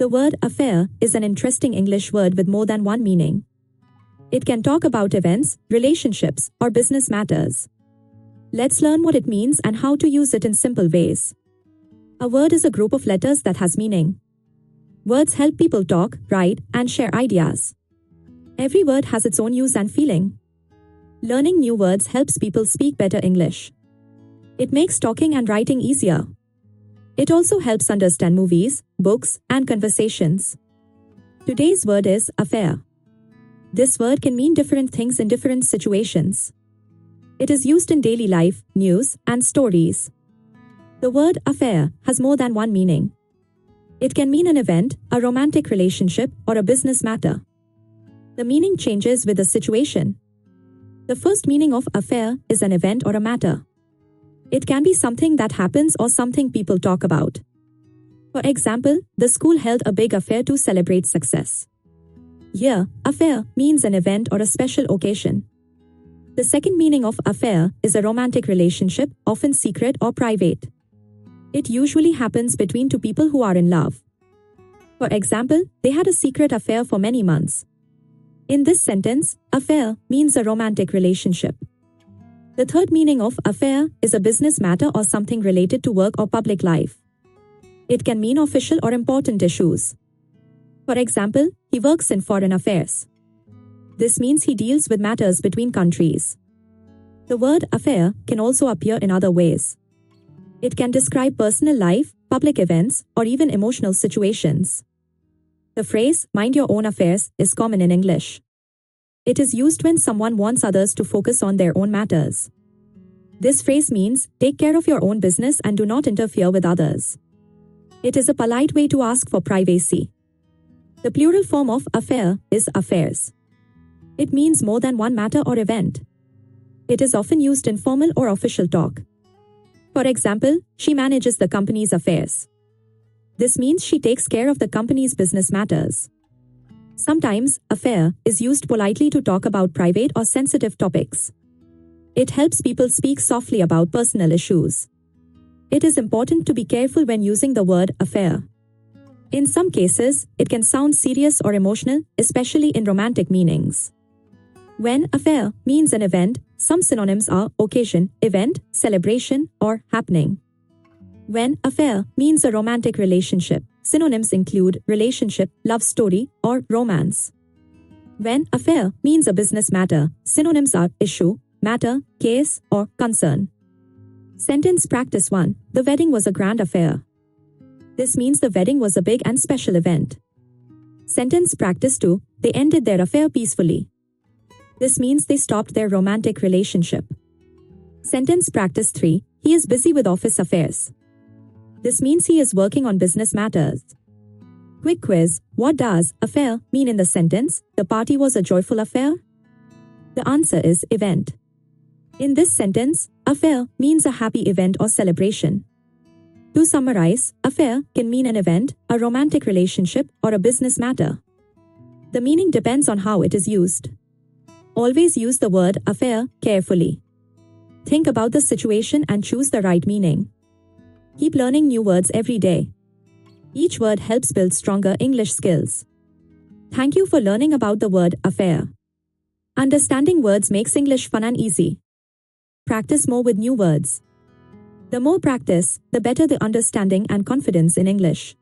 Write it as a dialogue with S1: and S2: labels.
S1: The word affair is an interesting English word with more than one meaning. It can talk about events, relationships, or business matters. Let's learn what it means and how to use it in simple ways. A word is a group of letters that has meaning. Words help people talk, write, and share ideas. Every word has its own use and feeling. Learning new words helps people speak better English. It makes talking and writing easier. It also helps understand movies, books, and conversations. Today's word is affair. This word can mean different things in different situations. It is used in daily life, news, and stories. The word affair has more than one meaning. It can mean an event, a romantic relationship, or a business matter. The meaning changes with the situation. The first meaning of affair is an event or a matter. It can be something that happens or something people talk about. For example, the school held a big affair to celebrate success. Here, affair means an event or a special occasion. The second meaning of affair is a romantic relationship, often secret or private. It usually happens between two people who are in love. For example, they had a secret affair for many months. In this sentence, affair means a romantic relationship. The third meaning of affair is a business matter or something related to work or public life. It can mean official or important issues. For example, he works in foreign affairs. This means he deals with matters between countries. The word affair can also appear in other ways. It can describe personal life, public events, or even emotional situations. The phrase, mind your own affairs, is common in English. It is used when someone wants others to focus on their own matters. This phrase means, take care of your own business and do not interfere with others. It is a polite way to ask for privacy. The plural form of affair is affairs. It means more than one matter or event. It is often used in formal or official talk. For example, she manages the company's affairs. This means she takes care of the company's business matters. Sometimes, affair is used politely to talk about private or sensitive topics. It helps people speak softly about personal issues. It is important to be careful when using the word affair. In some cases, it can sound serious or emotional, especially in romantic meanings. When affair means an event, some synonyms are occasion, event, celebration, or happening. When affair means a romantic relationship, synonyms include relationship, love story, or romance. When affair means a business matter, synonyms are issue, matter, case, or concern. Sentence practice 1. The wedding was a grand affair. This means the wedding was a big and special event. Sentence practice 2. They ended their affair peacefully. This means they stopped their romantic relationship. Sentence practice 3. He is busy with office affairs. This means he is working on business matters. Quick quiz. What does affair mean in the sentence, the party was a joyful affair? The answer is event. In this sentence, affair means a happy event or celebration. To summarize, affair can mean an event, a romantic relationship, or a business matter. The meaning depends on how it is used. Always use the word affair carefully. Think about the situation and choose the right meaning. Keep learning new words every day. Each word helps build stronger English skills. Thank you for learning about the word affair. Understanding words makes English fun and easy. Practice more with new words. The more practice, the better the understanding and confidence in English.